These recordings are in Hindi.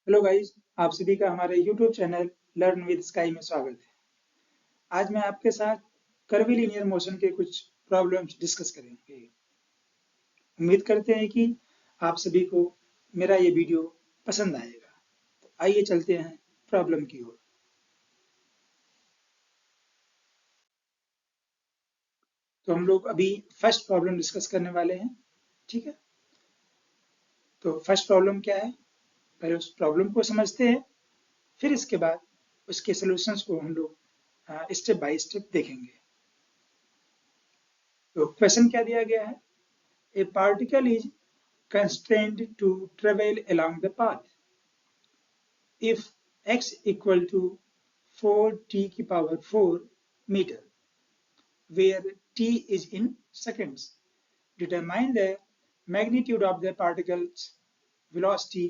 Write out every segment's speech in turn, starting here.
हेलो गाइस, आप सभी का हमारे YouTube channel learn with sky में स्वागत है। आज मैं आपके साथ कर्वीलिनियर मोशन के कुछ प्रॉब्लम्स डिस्कस करेंगे। उम्मीद करते हैं कि आप सभी को मेरा ये वीडियो पसंद आएगा। तो आइए चलते हैं प्रॉब्लम की ओर। तो हम लोग अभी फर्स्ट प्रॉब्लम डिस्कस करने वाले हैं, ठीक है। तो फर्स्ट प्रॉब्लम क्या है, पहले उस प्रॉब्लम को समझते हैं, फिर इसके बाद उसके सॉल्यूशंस को हम लोग स्टेप बाय स्टेप देखेंगे। तो क्वेश्चन क्या दिया गया है, a particle is constrained to travel along the path if x equal to 4t की power 4 meter, where t is in seconds. Determine the magnitude of the particle's velocity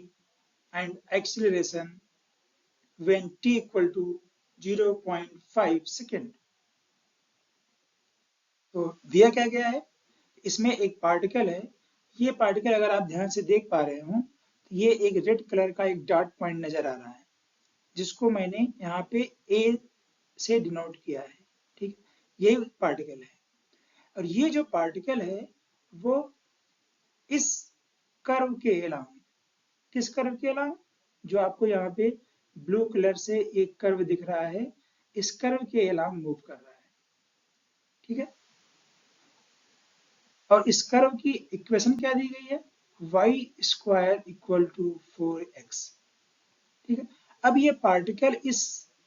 and acceleration when t equal to 0.5 second. तो दिया क्या गया है, इसमें एक पार्टिकल है। ये पार्टिकल अगर आप ध्यान से देख पा रहे हो तो ये एक रेड कलर का एक डॉट पॉइंट नजर आ रहा है, जिसको मैंने यहाँ पे ए से डिनोट किया है, ठीक है। ये पार्टिकल है और ये जो पार्टिकल है वो इस कर्व के अलावा, किस कर्व के अलावा, जो आपको यहाँ पे ब्लू कलर से एक कर्व दिख रहा है, इस कर्व के अलावा मूव कर रहा है, ठीक है। और इस कर्व की इक्वेशन क्या दी गई है, y² इक्वल टू 4x, ठीक है। अब ये पार्टिकल इस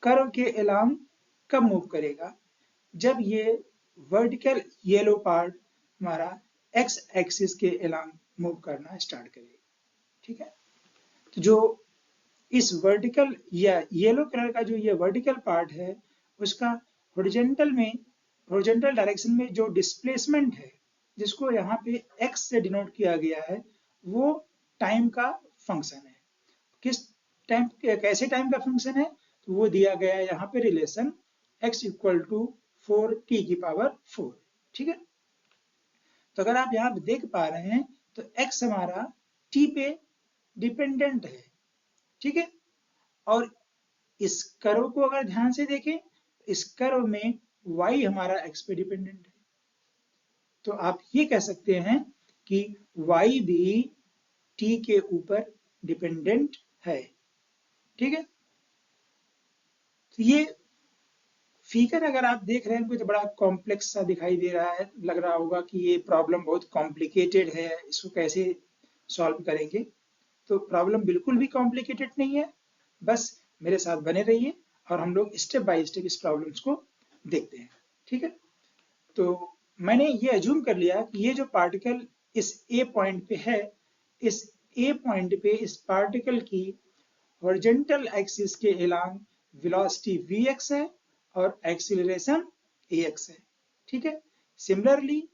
कर्व के अलावा कब मूव करेगा, जब ये वर्टिकल येलो पार्ट हमारा x एक्सिस के अलावा मूव करना स्टार्ट करेगा, ठीक है। तो जो इस वर्टिकल या येलो कलर का जो ये वर्टिकल पार्ट है, उसका हॉरिजॉन्टल डायरेक्शन में जो डिस्प्लेसमेंट है, जिसको यहाँ पे x से डिनोट किया गया है, वो टाइम का फंक्शन है। किस टाइम, कैसे टाइम का फंक्शन है, तो वो दिया गया है यहाँ पे relation x equal to 4t की पावर 4, ठीक है। तो अगर आप यहाँ पे देख पा रहे हैं तो x हमारा t पे डिपेंडेंट है, ठीक है। और इस कर्व को अगर ध्यान से देखें, इस कर्व में y हमारा x पे डिपेंडेंट है। तो आप ये कह सकते हैं कि y भी t के ऊपर डिपेंडेंट है, ठीक है। तो ये फिगर अगर आप देख रहे हैं तो बड़ा कॉम्प्लेक्स सा दिखाई दे रहा है, लग रहा होगा कि ये प्रॉब्लम बहुत कॉम्प्लिकेटेड है, इसको कैसे सॉल्व करेंगे। तो प्रॉब्लम बिल्कुल भी कॉम्प्लिकेटेड नहीं है, बस मेरे साथ बने रहिए और हम लोग स्टेप बाय स्टेप इस प्रॉब्लम्स को देखते हैं, ठीक है। तो मैंने ये अज्यूम कर लिया कि ये जो पार्टिकल इस ए पॉइंट पे है, इस ए पॉइंट पे इस पार्टिकल की हॉरिजॉन्टल एक्सिस के अलोंग वेलोसिटी vx है और एक्सीलरेशन ax है, ठीक है। Similarly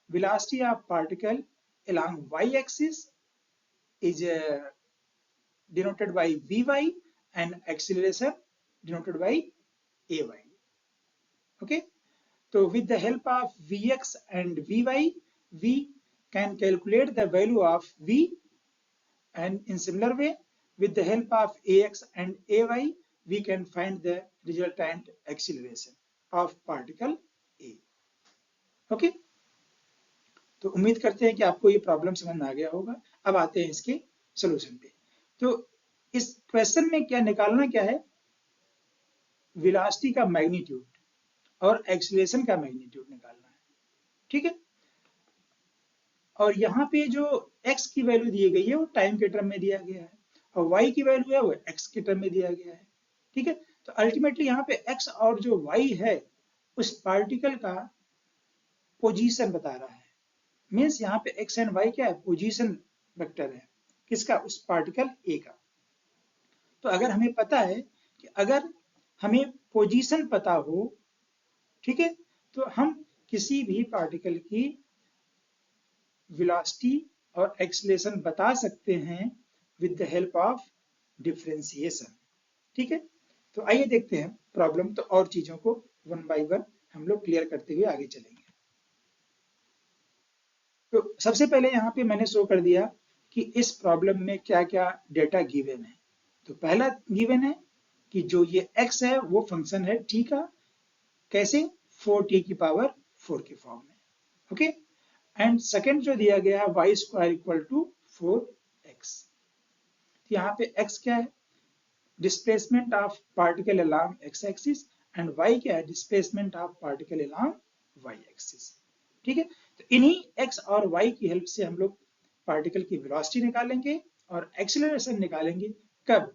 velocity of particle along y axis is denoted by vy and acceleration denoted by ay, okay. So with the help of vx and vy, we can calculate the value of v, and in similar way with the help of ax and ay, we can find the resultant acceleration of particle a, okay. तो उम्मीद करते हैं कि आपको ये प्रॉब्लम समझ में आ गया होगा। अब आते हैं इसके सॉल्यूशन पे। तो इस क्वेश्चन में क्या निकालना क्या है, वेलोसिटी का मैग्नीट्यूड और एक्सीलरेशन का मैग्नीट्यूड निकालना है, ठीक है। और यहाँ पे जो x की वैल्यू दी गई है वो टाइम के टर्म में दिया गया है और y की वैल्यू है वो x के टर्म में दिया गया है, ठीक है। तो अल्टीमेटली यहाँ पे x और जो y है उस पार्टिकल का पोजीशन बता रहा है। मीन्स यहाँ पे x एंड y क्या है, पोजीशन वेक्टर है, किसका, उस पार्टिकल a का। तो अगर हमें पता है कि अगर हमें पोजीशन पता हो, ठीक है, तो हम किसी भी पार्टिकल की वेलोसिटी और एक्सीलरेशन बता सकते हैं with the help of differentiation, ठीक है। तो आइए देखते हैं प्रॉब्लम, तो और चीजों को वन बाय वन हम लोग क्लियर करते हुए आगे चलेंगे। तो सबसे पहले यहाँ पे मैंने शो कर दिया कि इस प्रॉब्लम में क्या क्या डेटा गिवन है। तो पहला गिवन है कि जो ये x है वो फंक्शन है t का, कैसे 4t की पावर 4 के फॉर्म में। ओके, एंड सेकेंड जो दिया गया है y square equal to 4x। यहाँ पे x क्या है, displacement of particle along x axis, and y क्या है, displacement of particle along y axis. ठीक है, तो इन्हीं x और y की हेल्प से हम लोग पार्टिकल की वेलोसिटी निकालेंगे और एक्सीलरेशन निकालेंगे। कब,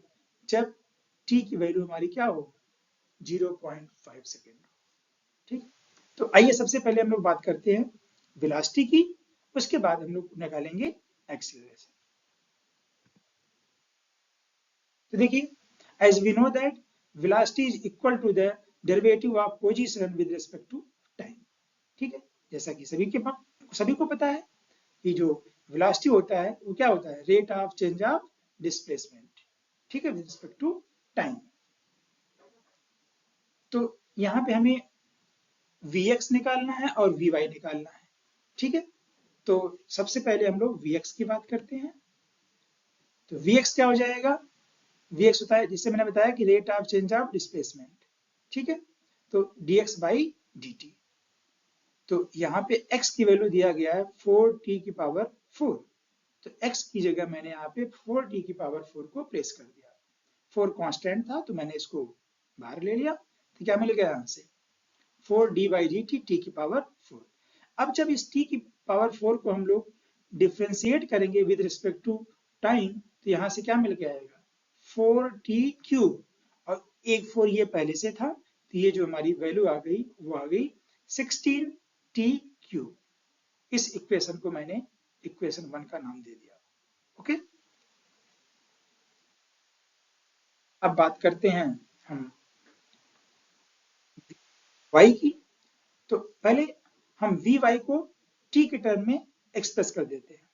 जब t की वैल्यू हमारी क्या हो, 0.5 सेकेंड। ठीक, तो आइए सबसे पहले हम लोग बात करते हैं वेलोसिटी की, उसके बाद हम लोग निकालेंगे एक्सीलरेशन। तो देखिए, as we know that velocity is equal to the derivative of position with respect to time। ठीक है, जैसा कि सभी को पता है कि जो वेलोसिटी होता है वो क्या होता है, rate of change of displacement. ठीक है, विद रिस्पेक्ट टू टाइम। तो यहाँ पे हमें Vx निकालना है और Vy निकालना है। ठीक है, तो सबसे पहले हम लोग Vx की बात करते हैं। तो Vx क्या हो जाएगा, Vx होता है, जिससे मैंने बताया कि rate of change of displacement. ठीक है, तो dx बाई dt। तो यहाँ पे x की वैल्यू दिया गया है 4t की पावर 4। तो x की जगह मैंने यहाँ पे 4t की पावर 4 को प्लेस कर दिया। 4 कांस्टेंट था तो मैंने इसको बाहर ले लिया, तो क्या मिल गया यहाँ से 4d बाई dt t की पावर 4। अब जब इस t की पावर 4 को हम लोग डिफ्रेंशिएट करेंगे विद रिस्पेक्ट टू टाइम, तो यहाँ से क्या मिल के आएगा 4t क्यूब, और एक 4 ये पहले से था, तो ये जो हमारी वैल्यू आ गई वो आ गई 16t क्यूब। इस इक्वेशन को मैंने इक्वेशन 1 का नाम दे दिया। ओके, अब बात करते हैं हम y की। तो पहले हम Vy को t के टर्म में एक्सप्रेस कर देते हैं।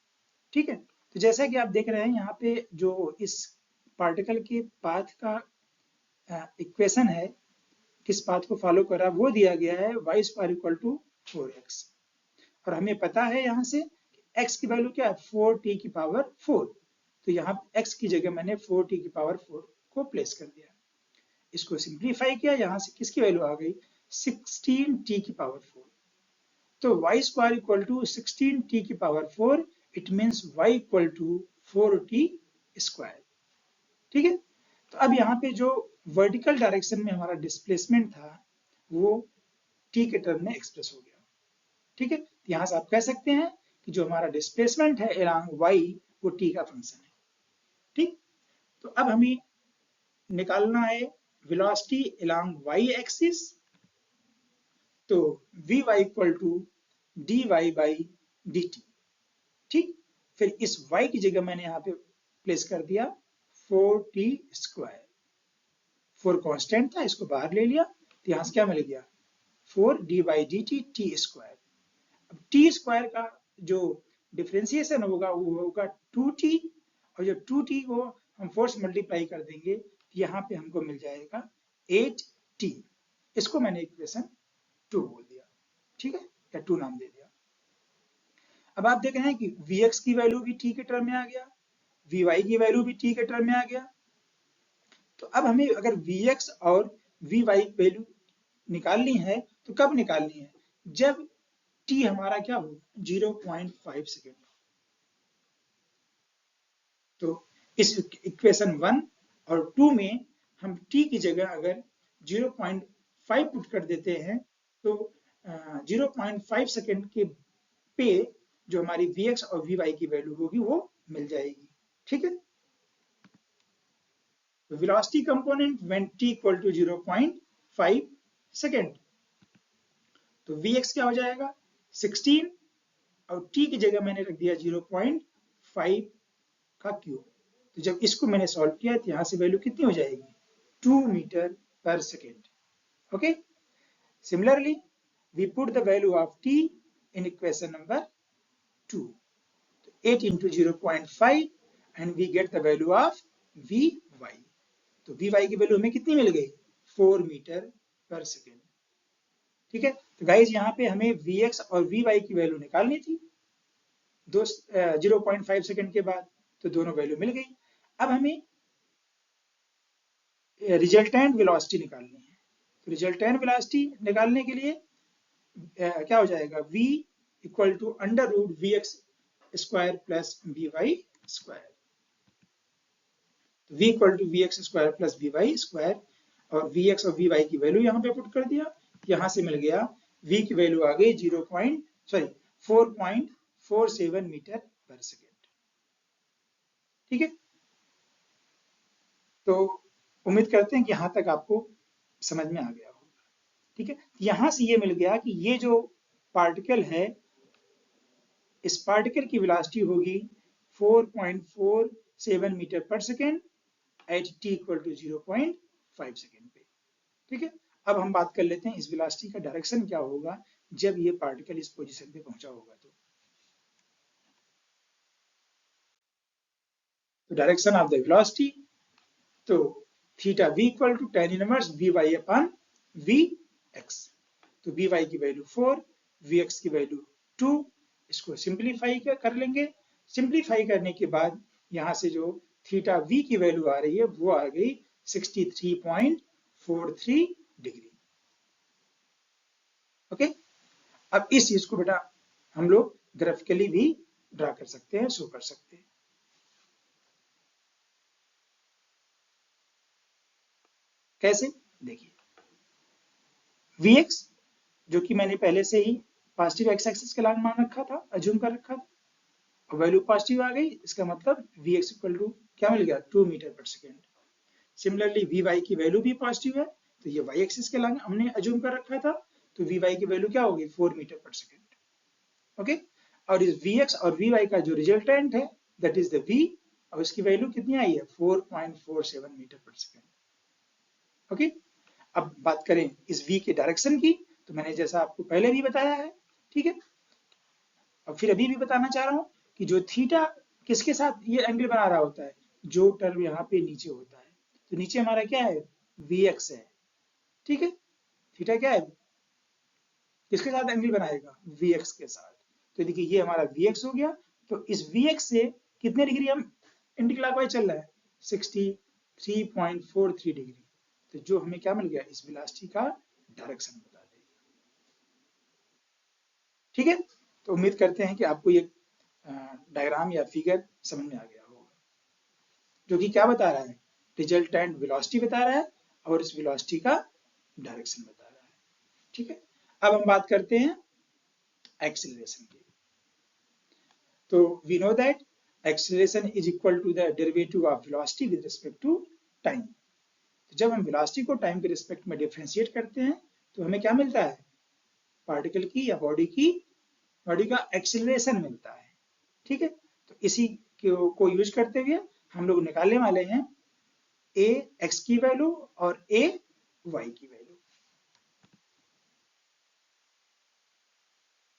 ठीक है, तो जैसा कि आप देख रहे हैं यहाँ पे जो इस पार्टिकल के पाथ का इक्वेशन है, किस पाथ को फॉलो कर रहा है, वो दिया गया है y square equal to 4x। और हमें पता है यहाँ से x की वैल्यू क्या है 4t की पावर 4। तो यहाँ x की जगह मैंने 4t की पावर 4 को प्लेस कर दिया। इसको सिंप्लीफाई किया, यहाँ से किसकी वैल्यू आ गई 16t की पावर 4। तो y square equal to 16t की power 4, it means y equal to 4t square. ठीक है, तो अब यहाँ पे जो वर्टिकल डायरेक्शन में हमारा डिस्प्लेसमेंट था वो t के टर्म में एक्सप्रेस हो गया। ठीक है, यहाँ से आप कह सकते हैं कि जो हमारा डिस्प्लेसमेंट है अलोंग y वो t का फंक्शन है। ठीक, तो अब हमें निकालना है वेलोसिटी अलोंग y एक्सिस। तो Vy equal to dy by dt। ठीक, फिर इस y की जगह मैंने यहाँ पे प्लेस कर दिया 4t स्क्वायर। 4 कांस्टेंट था, इसको बाहर ले लिया, तो यहाँ से क्या मिल गया 4d by dt t square. अब t स्क्वायर का जो डिफ्रेंसिएशन होगा वो होगा 2t, और जब 2t को हम 4 से मल्टीप्लाई कर देंगे तो यहाँ पे हमको मिल जाएगा 8t। इसको मैंने इक्वेशन 2 बोल दिया। ठीक है, या 2 नाम दे दिया। अब आप देख रहे हैं कि Vx की वैल्यू भी t के टर्म में आ गया, Vy की वैल्यू भी t के टर्म में आ गया। तो अब हमें अगर Vx और Vy वैल्यू निकालनी है तो कब निकालनी है, जब t हमारा क्या हो 0.5 सेकेंड। तो इस इक्वेशन 1 और 2 में हम t की जगह अगर 0.5 पुट कर देते हैं तो 0.5 सेकेंड के पे जो हमारी Vx और Vy की वैल्यू होगी वो मिल जाएगी। ठीक है, velocity component when t equal to 0.5 second. तो Vx क्या हो जाएगा 16, और t की जगह मैंने रख दिया 0.5 का क्यूब। तो जब इसको मैंने सॉल्व किया तो यहाँ से वैल्यू कितनी हो जाएगी 2 मीटर पर second. Okay, similarly we put the value of t in equation number 2. 8 into 0.5 and we get the value of Vy. तो Vy की वैल्यू हमें कितनी मिल गई 4 मीटर पर सेकेंड। ठीक है, तो गाइज यहाँ पे हमें Vx और Vy की वैल्यू निकालनी थी 0.5 सेकेंड के बाद, तो दोनों वैल्यू मिल गई। अब हमें रिजल्टेंट वेलोसिटी निकालनी है। तो रिजल्टेंट वेलोसिटी निकालने के लिए क्या हो जाएगा, v equal to under root v x square plus v y square. v equal to v x square plus v y square, और वी एक्स और वी वाई की वैल्यू यहाँ पे पुट कर दिया, यहाँ से मिल गया v की वैल्यू आ गई 4.47 मीटर पर सेकेंड। ठीक है, तो उम्मीद करते हैं कि यहाँ तक आपको समझ में आ गया होगा। ठीक है, यहाँ से ये मिल गया कि ये जो पार्टिकल है, इस पार्टिकल की वेलोसिटी होगी 4.47 मीटर पर second at t equal to 0.5 second पे। ठीक है, अब हम बात कर लेते हैं इस वेलोसिटी का डायरेक्शन क्या होगा जब ये पार्टिकल इस पोजीशन पे पहुंचा होगा। तो डायरेक्शन ऑफ द वेलोसिटी, तो theta v equal to tan inverse v y upon v x. तो वी वाई की वैल्यू 4, वी एक्स की वैल्यू 2, इसको सिंप्लीफाई कर लेंगे। सिंप्लीफाई करने के बाद यहाँ से जो थीटा v की वैल्यू आ रही है वो आ गई 63.43 डिग्री। ओके, अब इस चीज को बेटा हम लोग ग्राफिकली भी ड्रा कर सकते हैं, शो कर सकते हैं। कैसे, देखिए Vx जो कि मैंने पहले से ही पॉजिटिव एक्स एक्सिस के लॉन्ग मान रखा था, अज्यूम कर रखा था, वैल्यू पॉजिटिव आ गई, इसका मतलब Vx इक्वल टू क्या मिल गया, 2 मीटर पर सेकेंड। सिमिलरली Vy की वैल्यू भी पॉजिटिव है, तो ये y एक्सिस के लॉन्ग हमने अज्यूम कर रखा था, तो Vy की वैल्यू क्या होगी, 4 मीटर पर सेकेंड। ओके, और इस Vx और Vy का जो रिजल्टेंट है दैट इज द V, और इसकी वैल्यू कितनी आई है, 4.47 मीटर पर सेकेंड। ओके, अब बात करें इस v के डायरेक्शन की, तो मैंने जैसा आपको पहले भी बताया है। ठीक है, और फिर अभी भी बताना चाह रहा हूं कि जो थीटा किसके साथ ये एंगल बना रहा होता है, जो टर्म यहाँ पे नीचे होता है, तो नीचे हमारा क्या है, vx है। ठीक है, थीटा क्या है, किसके साथ एंगल बनाएगा, vx के साथ। तो देखिए ये हमारा vx हो गया, तो इस vx से कितने डिग्री हम एंटी क्लॉकवाइज चल रहा है, 63.43 डिग्री। तो जो हमें क्या मिल गया, इस वेलोसिटी का डायरेक्शन बता देगा। ठीक है, तो उम्मीद करते हैं कि आपको ये डायग्राम या फिगर समझ में आ गया होगा, जो कि क्या बता रहा है, रिजल्टेंट वेलोसिटी बता रहा है और इस वेलोसिटी का डायरेक्शन बता रहा है। ठीक है, अब हम बात करते हैं एक्सीलरेशन की। तो we know that acceleration is equal to the derivative of velocity with respect to time. जब हम वेलोसिटी को टाइम के रिस्पेक्ट में डिफरेंशिएट करते हैं तो हमें क्या मिलता है, पार्टिकल की या बॉडी का एक्सीलरेशन मिलता है। ठीक है, तो इसी को यूज करते हुए हम लोग निकालने वाले हैं a x की वैल्यू और a y की वैल्यू।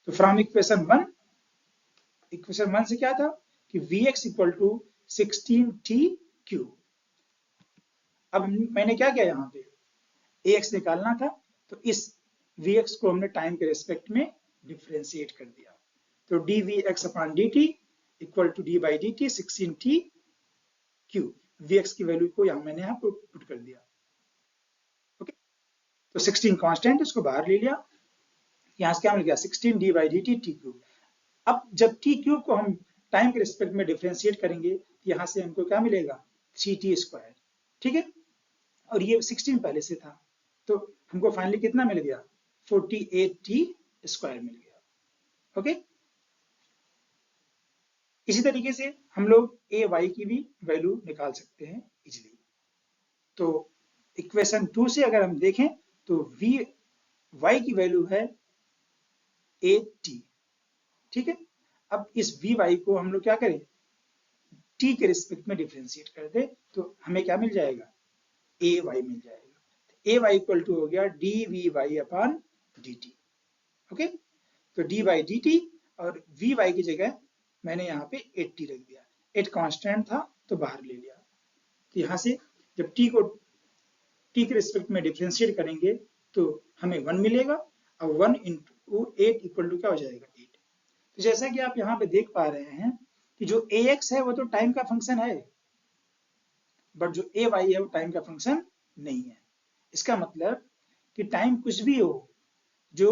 तो फ्रॉम इक्वेशन 1 से क्या था कि vx equal to 16t cube. अब मैंने क्या किया, यहाँ पे ax निकालना था, तो इस vx को हमने टाइम के रेस्पेक्ट में डिफरेंशिएट कर दिया। तो dvx upon dt equal to d by dt 16t cube. vx की वैल्यू को यहाँ मैंने यहाँ पुट कर दिया। ओके, तो 16 कांस्टेंट, इसको बाहर ले लिया, यहाँ से क्या मिल गया, 16 d by dt t cube. अब जब t क्यूब को हम टाइम के रिस्पेक्ट में डिफरेंशिएट करेंगे, यहाँ से हमको क्या मिलेगा, 3t स्क्वायर। ठीक है, और ये 16 पहले से था, तो हमको फाइनली कितना मिल गया, 48t स्क्वायर मिल गया। ओके, इसी तरीके से हम लोग a y की भी वैल्यू निकाल सकते हैं इजीली। तो इक्वेशन 2 से अगर हम देखें तो v y की वैल्यू है at। ठीक है, अब इस vy को हम लोग क्या करें, t के रिस्पेक्ट में डिफरेंशिएट कर दे, तो हमें क्या मिल जाएगा, ay मिल जाएगा। ay इक्वल टू हो गया dvy अपॉन dt। ओके, तो d बाई dt और vy की जगह मैंने यहाँ पे 80 रख दिया, 8 कांस्टेंट था तो बाहर ले लिया। तो यहाँ से जब t को t के रिस्पेक्ट में डिफरेंशिएट करेंगे तो हमें 1 मिलेगा, और 1 इंटू 8 इक्वल टू क्या हो जाएगा, 8। तो जैसा कि आप यहाँ पे देख पा रहे हैं कि जो ax है वो तो टाइम का फंक्शन है, बट जो ay है वो टाइम का फंक्शन नहीं है। इसका मतलब कि टाइम कुछ भी हो जो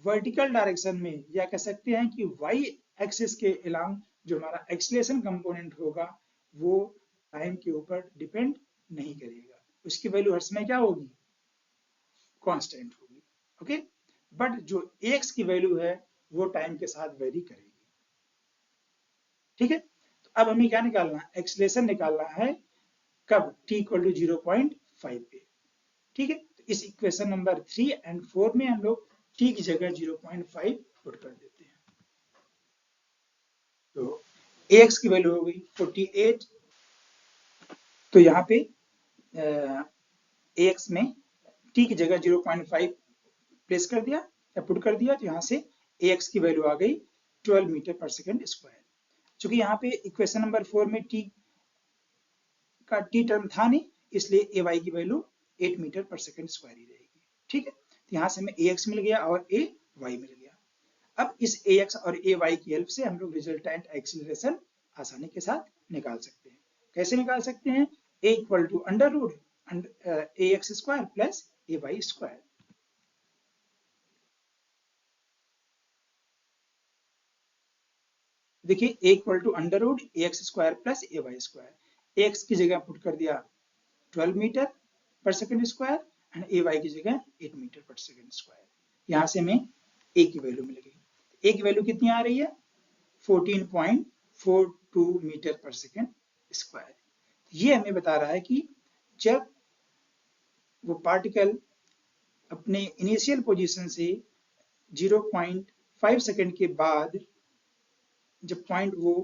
वर्टिकल डायरेक्शन में, या कह सकते हैं कि वाई एक्सिस के अलोंग जो हमारा एक्सीलरेशन कंपोनेंट होगा वो टाइम के ऊपर डिपेंड नहीं करेगा, उसकी वैल्यू हर समय क्या होगी, कांस्टेंट होगी। ओके, बट जो एक्स की वैल्यू है वो टाइम के साथ वेरी करेगी। ठीक है, तो अब हमें क्या निकालना है, एक्सीलरेशन निकालना है कब, t इक्वल टू 0.5 पे। ठीक है, तो इस इक्वेशन नंबर 3 एंड 4 में हम लोग t की जगह 0.5 पुट कर देते हैं। तो ax की वैल्यू हो गई 48, तो यहाँ पे ax में t की जगह 0.5 प्लेस कर दिया या पुट कर दिया, तो यहाँ से ax की वैल्यू आ गई 12 मीटर पर सेकेंड स्क्वायर। चूंकि यहाँ पे इक्वेशन नंबर 4 में t का t टर्म था नहीं, इसलिए ay की वैल्यू 8 मीटर पर सेकेंड स्क्वायर ही रहेगी। ठीक है, तो यहाँ से हमें ax मिल गया और ay मिल गया। अब इस ax और ay की हेल्प से हम लोग रिजल्टेंट एक्सीलरेशन आसानी के साथ निकाल सकते हैं। कैसे निकाल सकते हैं, a equal to under root ax square plus ay square. देखिए a equal to under root ax square plus ay square, ax की जगह पुट कर दिया 12 मीटर पर सेकेंड स्क्वायर एंड ay की जगह 8 मीटर पर सेकेंड स्क्वायर। यहाँ से हमें a की वैल्यू मिल गई। a की वैल्यू कितनी आ रही है, 14.42 मीटर पर सेकेंड स्क्वायर। ये हमें बता रहा है कि जब वो पार्टिकल अपने इनिशियल पोजीशन से 0.5 सेकेंड के बाद जब पॉइंट वो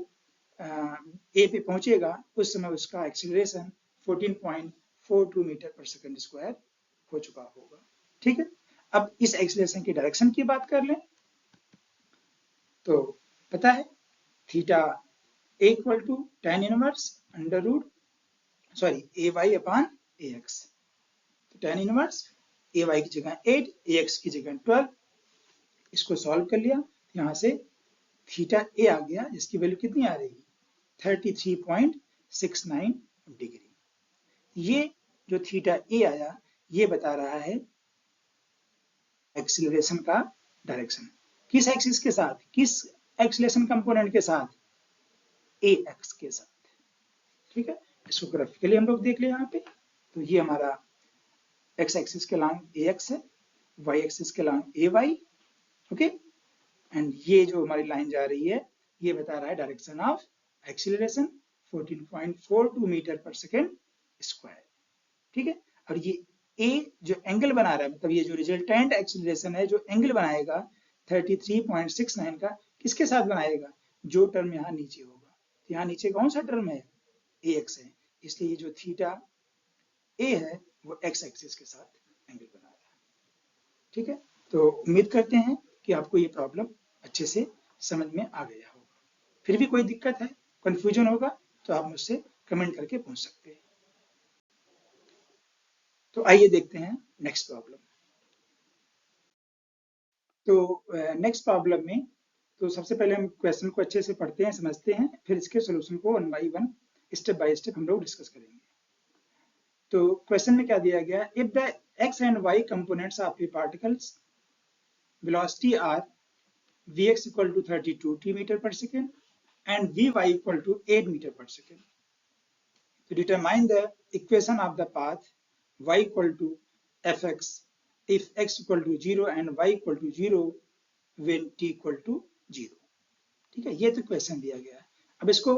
ए पे पहुंचेगा उस समय उसका एक्सीलरेशन 14.42 मीटर पर सेकेंड स्क्वायर हो चुका होगा। ठीक है, अब इस एक्सीलरेशन की डायरेक्शन की बात कर लें तो पता है theta a equal to tan inverse under root a y upon a x. तो tan इनवर्स ए वाई की जगह 8, ए एक्स की जगह 12, इसको सॉल्व कर लिया, यहाँ से थीटा ए आ गया जिसकी वैल्यू कितनी आ रही है 33.69 डिग्री। ये जो थीटा ए आया ये बता रहा है एक्सीलरेशन का डायरेक्शन किस एक्सिस के साथ, किस एक्सीलरेशन कंपोनेंट के साथ, ए एक्स के साथ। ठीक है, इसको ग्राफिकली हम लोग देख ले यहाँ पे, तो ये हमारा एक्स एक्सिस के लॉन्ग ए एक्स है, वाई एक्सिस के long a y. Okay, and ये जो हमारी लाइन जा रही है ये बता रहा है डायरेक्शन ऑफ एक्सीलरेशन 14.42 मीटर पर सेकेंड स्क्वायर। ठीक है, और ये ए जो एंगल बना रहा है, मतलब ये जो रिजल्टेंट एक्सीलरेशन है जो एंगल बनाएगा 33.69 का, किसके साथ बनाएगा, जो टर्म यहाँ नीचे होगा। तो यहाँ नीचे कौन सा टर्म है, ए एक्स है, इसलिए ये जो थीटा ए है वो एक्स एक्सिस के साथ एंगल बना रहा है। ठीक है, तो उम्मीद करते हैं कि आपको ये प्रॉब्लम अच्छे से समझ में आ गया होगा। फिर भी कोई दिक्कत है, कंफ्यूजन होगा तो आप मुझसे कमेंट करके पूछ सकते हैं। तो आइए देखते हैं नेक्स्ट प्रॉब्लम। तो नेक्स्ट प्रॉब्लम में तो सबसे पहले हम क्वेश्चन को अच्छे से पढ़ते हैं, समझते हैं, फिर इसके सॉल्यूशन को वन बाय स्टेप हम लोग डिस्कस करेंगे। तो क्वेश्चन में क्या दिया गया, if the x and y components of the particles velocity are Vx equal to 32 t meter per second and Vy equal to 8 meter per second. To determine the equation of the path y equal to fx if x equal to 0 and y equal to 0 when t equal to 0. ठीक है, ये तो क्वेश्चन दिया गया है। अब इसको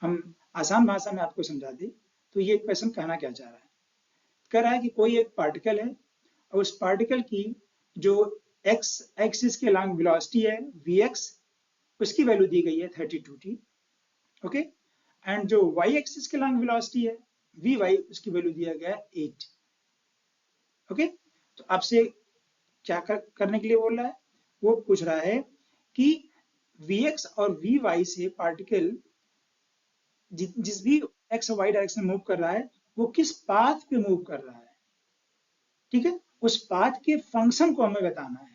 हम आसान भाषा में आपको समझा दें तो ये क्वेश्चन कहना क्या चाह रहा है, कह रहा है कि कोई एक पार्टिकल है और उस पार्टिकल की जो एक्स एक्सिस के लॉन्ग वेलोसिटी है vx, उसकी वैल्यू दी गई है 32t। ओके, एंड जो y एक्सिस के लॉन्ग वेलोसिटी है vy, उसकी वैल्यू दिया गया है 8। ओके, तो आपसे क्या करने के लिए बोल रहा है, वो पूछ रहा है कि vx और vy से पार्टिकल जिस भी x और y डायरेक्शन में मूव कर रहा है वो किस पाथ पे मूव कर रहा है। ठीक है, उस पाथ के फंक्शन को हमें बताना है।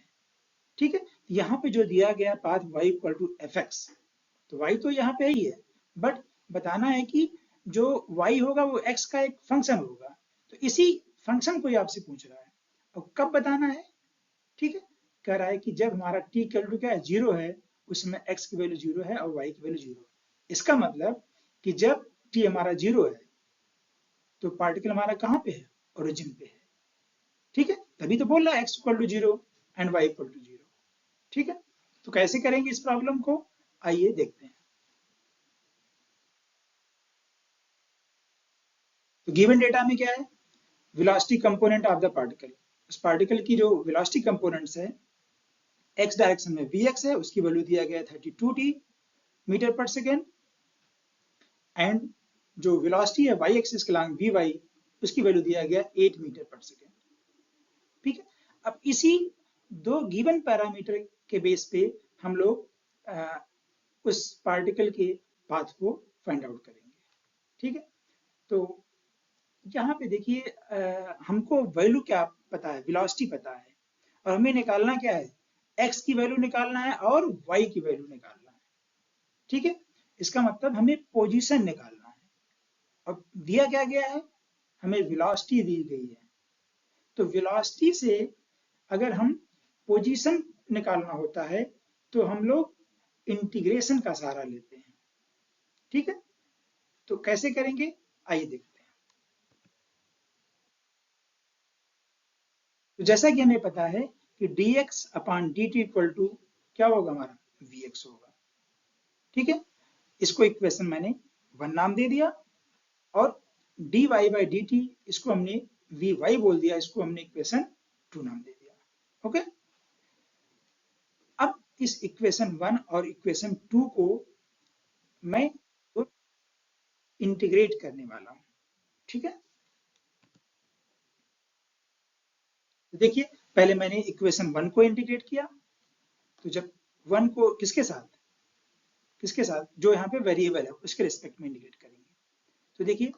ठीक है, यहाँ पे जो दिया गया path y equal to f x, तो y तो यहाँ पे ही है, बट बताना है कि जो y होगा वो x का एक फंक्शन होगा, तो इसी फंक्शन को ही आपसे पूछ रहा है और कब बताना है, ठीक है। कह रहा है कि जब हमारा t इक्वल टू क्या है, 0 है, उसमें x की वैल्यू 0 है और y की वैल्यू 0 है। इसका मतलब कि जब t हमारा 0 है तो पार्टिकल हमारा कहाँ पे है, ओरिजिन पे है, ठीक है। तभी तो बोल रहा है x equal to 0 and y equal to 0, ठीक है। तो कैसे करेंगे इस प्रॉब्लम को, आइए देखते हैं। तो गिवन डेटा में क्या है, velocity component of the particle, उस पार्टिकल की जो वेलोसिटी कंपोनेंट्स है, x डायरेक्शन में vx है, उसकी वैल्यू दिया गया है 32t मीटर पर सेकेंड, एंड जो वेलोसिटी है y एक्सिस के लॉन्ग vy, उसकी वैल्यू दिया गया 8 मीटर पर सेकेंड, ठीक है। अब इसी दो गिवन पैरामीटर के बेस पे हम लोग उस पार्टिकल के पाथ को फाइंड आउट करेंगे, ठीक है। तो यहाँ पे देखिए हमको वैल्यू क्या पता है, वेलोसिटी पता है, और हमें निकालना क्या है, x की वैल्यू निकालना है और y की वैल्यू निकालना है, ठीक है। इसका मतलब हमें पोजीशन निकालना है। अब दिया क्या गया है, हमें वेलोसिटी दी गई है, तो वेलोसिटी से अगर हम पोजीशन निकालना होता है तो हम लोग इंटीग्रेशन का सहारा लेते हैं, ठीक है। तो कैसे करेंगे, आइए देखते हैं। तो जैसा कि हमें पता है कि dx upon dt equal to क्या होगा, हमारा vx होगा, ठीक है। इसको इक्वेशन मैंने 1 नाम दे दिया, और dy बाई dt इसको हमने vy बोल दिया, इसको हमने इक्वेशन 2 नाम दे दिया, ओके। अब इस इक्वेशन 1 और इक्वेशन 2 को मैं इंटीग्रेट करने वाला हूं, ठीक है। तो देखिए पहले मैंने इक्वेशन 1 को इंटीग्रेट किया, तो जब 1 को किसके साथ जो यहाँ पे वेरिएबल है उसके रिस्पेक्ट में इंटीग्रेट करेंगे, तो देखिए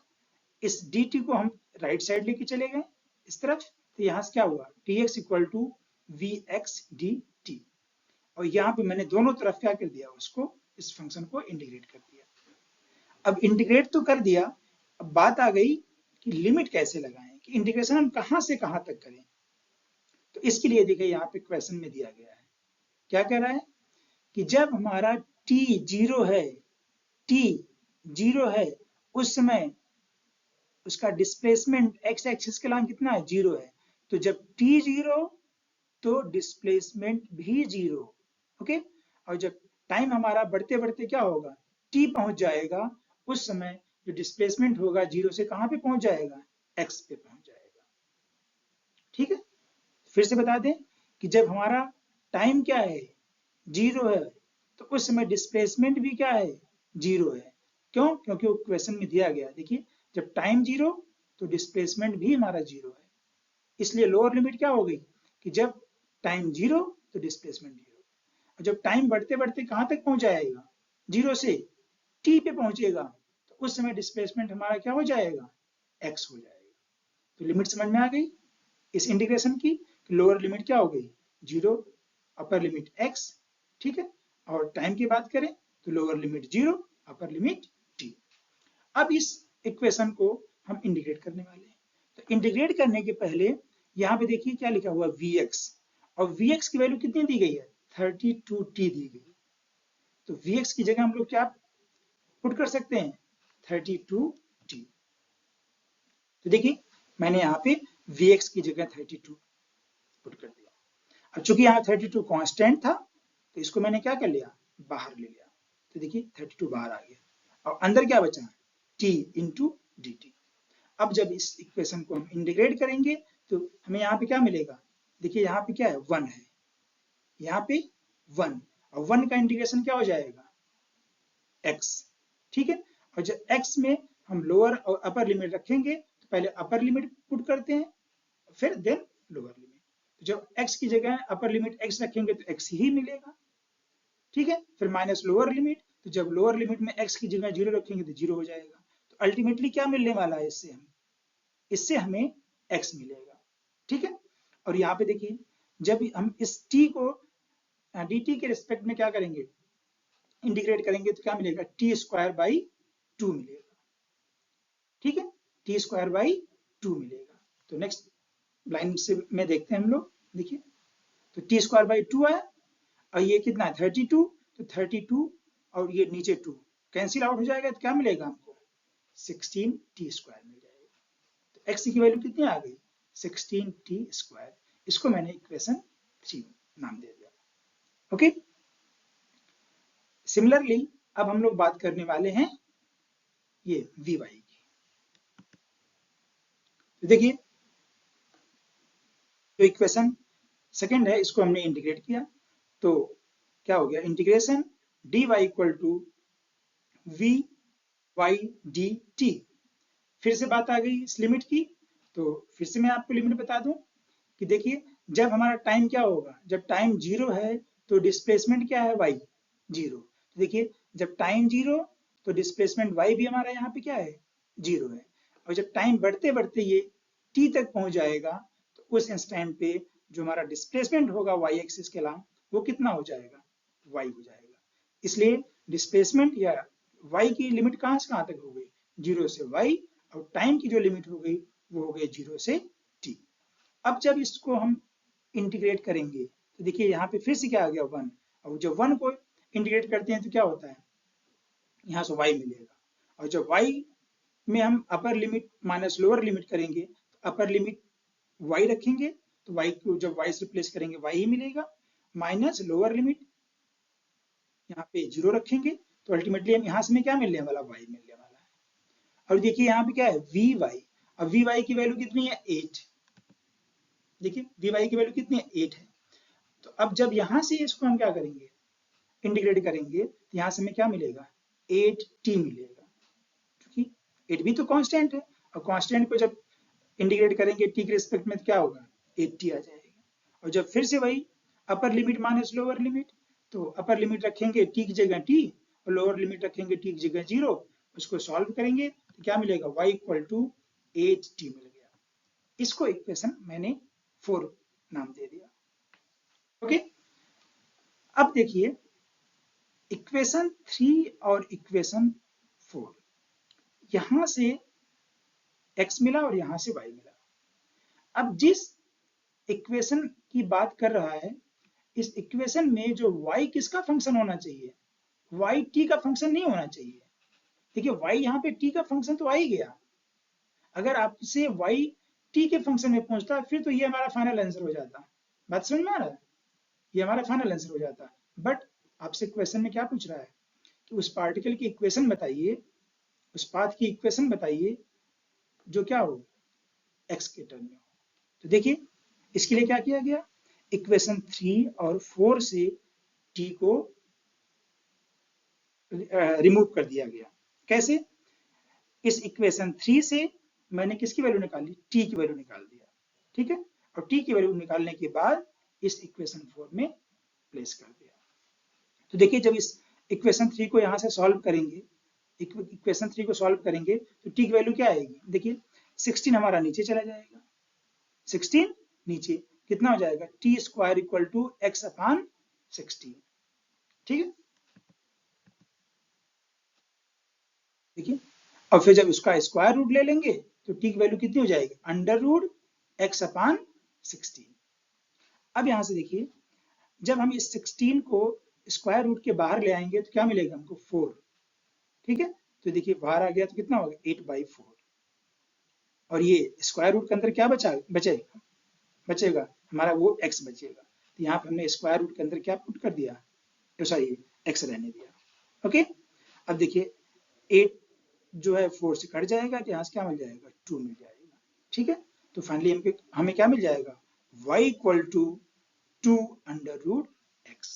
इस dt को हम राइट साइड लेके चले गए इस तरफ, तो यहाँ से क्या हुआ, dx equal to vx dt, और यहाँ पे मैंने दोनों तरफ क्या कर दिया, उसको इस फंक्शन को इंटीग्रेट कर दिया। अब इंटीग्रेट तो कर दिया, अब बात आ गई कि लिमिट कैसे लगाएं, कि इंटीग्रेशन हम कहाँ से कहाँ तक करें। तो इसके लिए देखिए यहाँ पे क्वेश्चन में दिया गया है, क्या कह रहा है कि जब हमारा t 0 है, t 0 है, उस समय उसका डिस्प्लेसमेंट x एक्सिस के लॉन्ग कितना है, 0 है, तो जब t 0 तो डिस्प्लेसमेंट भी 0, ओके। और जब टाइम हमारा बढ़ते बढ़ते क्या होगा, t पहुंच जाएगा, उस समय जो डिस्प्लेसमेंट होगा 0 से कहां पे पहुंच जाएगा, x पे पहुंच जाएगा, ठीक है। फिर से बता दें कि जब हमारा टाइम क्या है, 0 है, तो उस समय डिस्प्लेसमेंट भी क्या है, 0 है। क्यों, क्योंकि वो क्वेश्चन में दिया गया, देखिए जब टाइम 0 तो डिस्प्लेसमेंट भी हमारा 0 है, इसलिए लोअर लिमिट क्या हो गई कि जब टाइम 0 तो डिस्प्लेसमेंट 0, और जब टाइम बढ़ते बढ़ते कहां तक पहुंच जाएगा, 0 से t पे पहुंचेगा, तो उस समय डिस्प्लेसमेंट हमारा क्या हो जाएगा, x हो जाएगा। तो लिमिट समझ में आ गई इस इंटीग्रेशन की, लोअर लिमिट क्या हो गई, 0, अपर लिमिट x, ठीक है। और टाइम की बात करें तो lower limit 0, upper limit t। अब इस इक्वेशन को हम इंटीग्रेट करने वाले हैं, तो इंटीग्रेट करने के पहले यहाँ पे देखिए क्या लिखा हुआ vx, और vx की वैल्यू कितनी दी गई है, 32t दी गई, तो vx की जगह हम लोग क्या पुट कर सकते हैं, 32t। तो देखिए मैंने यहाँ पे vx की जगह 32 पुट कर दिया। अब चूंकि यहाँ 32 कांस्टेंट था, तो इसको मैंने क्या कर लिया, बाहर ले लिया, तो देखिए 32 बाहर आ गया, और अंदर क्या बचा, t इंटू डी टी। अब जब इस इक्वेशन को हम इंटीग्रेट करेंगे तो हमें यहाँ पे क्या मिलेगा, देखिए यहाँ पे क्या है, 1 है, यहाँ पे 1, और 1 का इंटीग्रेशन क्या हो जाएगा, x, ठीक है। और जब x में हम लोअर और अपर लिमिट रखेंगे, तो पहले अपर लिमिट पुट करते हैं, फिर देन लोअर लिमिट, तो जब x की जगह अपर लिमिट x रखेंगे तो x ही मिलेगा, ठीक है। फिर माइनस लोअर लिमिट, तो जब लोअर लिमिट में x की जगह 0 रखेंगे तो 0 हो जाएगा। तो अल्टीमेटली क्या मिलने वाला है, इससे हमें x मिलेगा, ठीक है। और यहाँ पे देखिए जब हम इस t को dt के रिस्पेक्ट में क्या करेंगे, इंटीग्रेट करेंगे, तो क्या मिलेगा, t स्क्वायर बाई 2 मिलेगा, ठीक है, t स्क्वायर बाई 2 मिलेगा। तो नेक्स्ट लाइन से में देखते हैं हम लोग, देखिए तो टी स्क्वायर बाई 2 आया, और ये कितना है 32, तो 32 और ये नीचे 2 कैंसिल आउट हो जाएगा, तो क्या मिलेगा हमको 16 टी स्क्वायर मिल जाएगा। तो एक्स की वैल्यू कितनी आ गई 16 टी स्क्वायर, इसको मैंने इक्वेशन 3 नाम दे दिया। ओके, सिमिलरली अब हम लोग बात करने वाले हैं ये वी वाई की। तो देखिए जो इक्वेशन सेकेंड है इसको हमने इंटीग्रेट किया, तो क्या हो गया integration d y equal to v y d t. फिर से बात आ गई इस लिमिट की, तो फिर से मैं आपको लिमिट बता दूं कि देखिए जब हमारा टाइम क्या होगा, जब टाइम 0 है तो डिस्प्लेसमेंट क्या है y 0। तो देखिए जब टाइम 0 तो डिस्प्लेसमेंट y भी हमारा यहाँ पे क्या है 0 है, और जब टाइम बढ़ते बढ़ते ये t तक पहुंच जाएगा तो उस इंस्टेंट पे जो हमारा डिस्प्लेसमेंट होगा y एक्सिस के अलावा वो कितना हो जाएगा y हो जाएगा। इसलिए डिस्प्लेसमेंट या y की लिमिट कहाँ से कहाँ तक हो गई 0 से y, और टाइम की जो लिमिट हो गई वो हो गई 0 से t। अब जब इसको हम इंटीग्रेट करेंगे तो देखिए यहाँ पे फिर से क्या आ गया 1, और जब 1 को इंटीग्रेट करते हैं तो क्या होता है यहाँ से y मिलेगा, और जब y में हम upper limit minus lower limit करेंगे तो अपर लिमिट y रखेंगे तो y को जब y से रिप्लेस करेंगे y ही मिलेगा, माइनस लोअर लिमिट यहाँ पे 0 रखेंगे तो अल्टीमेटली हम यहाँ से में क्या मिलने वाला y मिलने वाला है। और देखिए यहाँ पे क्या है वी वाई, अब वी वाई की वैल्यू कितनी है 8, देखिए वी वाई की वैल्यू कितनी है 8 है। तो अब जब यहाँ से इसको हम क्या करेंगे इंटीग्रेट करेंगे तो यहाँ से हमें क्या मिलेगा 8t मिलेगा, क्योंकि 8 भी तो कांस्टेंट है, और कांस्टेंट को जब इंटीग्रेट करेंगे t के रिस्पेक्ट में तो क्या होगा 8t आ जाएगा। और जब फिर से वही upper limit minus lower limit, तो अपर लिमिट रखेंगे t की जगह t और लोअर लिमिट रखेंगे t की जगह 0, उसको सॉल्व करेंगे तो क्या मिलेगा y इक्वल टू 8t मिल गया। इसको इक्वेशन मैंने 4 नाम दे दिया। ओके, अब देखिए इक्वेशन 3 और इक्वेशन 4, यहां से x मिला और यहां से y मिला। अब जिस इक्वेशन की बात कर रहा है इस इक्वेशन में जो y किसका फंक्शन होना चाहिए, y t का फंक्शन नहीं होना चाहिए। देखिए y यहाँ पे t का फंक्शन तो आ ही गया, अगर आपसे y t के फंक्शन में पहुंचता फिर तो ये हमारा फाइनल आंसर हो जाता। बात समझ में आ रहा है, ये हमारा फाइनल आंसर हो जाता। बट आपसे क्वेश्चन में क्या पूछ रहा है कि उस पार्टिकल की इक्वेशन बताइए, उस पाथ की इक्वेशन बताइए जो क्या हो x के टर्म में हो। तो देखिए इसके लिए क्या किया गया, इक्वेशन 3 और 4 से t को रिमूव कर दिया गया। कैसे, इस इक्वेशन 3 से मैंने किसकी वैल्यू निकाली t की वैल्यू निकाल दिया, ठीक है, और t की वैल्यू निकालने के बाद इस इक्वेशन 4 में प्लेस कर दिया। तो देखिए जब इस इक्वेशन 3 को यहाँ से सॉल्व करेंगे, इक्वेशन 3 को सॉल्व करेंगे तो t की वैल्यू क्या आएगी, देखिए 16 हमारा नीचे चला जाएगा, 16 नीचे कितना हो जाएगा t square equal to x upon 16, ठीक है। देखिए और फिर जब उसका स्क्वायर रूट ले लेंगे तो t की वैल्यू कितनी हो जाएगी अंडर रूट x अपान 16। अब यहां से देखिए जब हम इस 16 को स्क्वायर रूट के बाहर ले आएंगे तो क्या मिलेगा हमको 4, ठीक है। तो देखिए बाहर आ गया तो कितना होगा 8/4, और ये स्क्वायर रूट के अंदर क्या बचेगा हमारा वो x बचेगा। तो यहाँ पे हमने स्क्वायर रूट के अंदर क्या पुट कर दिया, सॉरी x रहने दिया। ओके, अब देखिए 8 जो है 4 से कट जाएगा तो यहाँ से क्या मिल जाएगा 2 मिल जाएगा, ठीक है। तो फाइनली हमें क्या मिल जाएगा y equal to 2 under root x।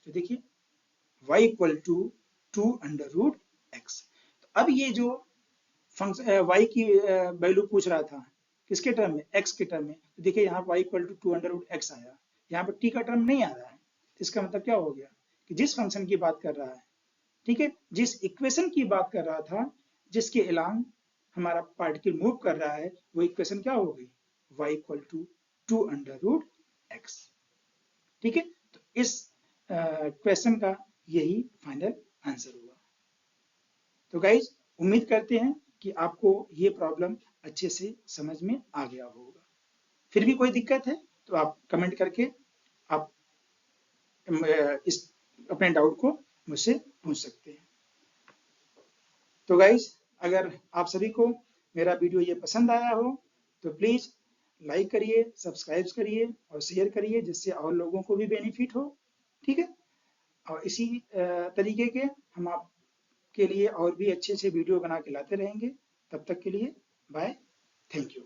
तो देखिए y equal to 2 under root x। तो अब ये जो फंक्शन y की वैल्यू पूछ रहा था किसके टर्म में x के टर्म में, तो देखिए यहाँ y equal to 2 under root x आया, यहाँ पर t का टर्म नहीं आ रहा है, तो इसका मतलब क्या हो गया कि जिस फंक्शन की बात कर रहा है, ठीक है, जिस इक्वेशन की बात कर रहा था जिसके अलोंग हमारा पार्टिकल मूव कर रहा है वो इक्वेशन क्या हो गई y equal to 2 under root x, ठीक है। तो इस क्वेश्चन का यही फाइनल आंसर हुआ। तो गाइज उम्मीद करते हैं कि आपको ये प्रॉब्लम अच्छे से समझ में आ गया होगा। फिर भी कोई दिक्कत है तो आप कमेंट करके आप इस अपने डाउट को मुझसे पूछ सकते हैं। तो गाइज, अगर आप सभी को मेरा वीडियो ये पसंद आया हो तो प्लीज़ लाइक करिए, सब्सक्राइब करिए और शेयर करिए, जिससे और लोगों को भी बेनिफिट हो। ठीक है, और इसी तरीके के हम आपके लिए और भी अच्छे अच्छे वीडियो बना के लाते रहेंगे। तब तक के लिए बाय, थैंक यू।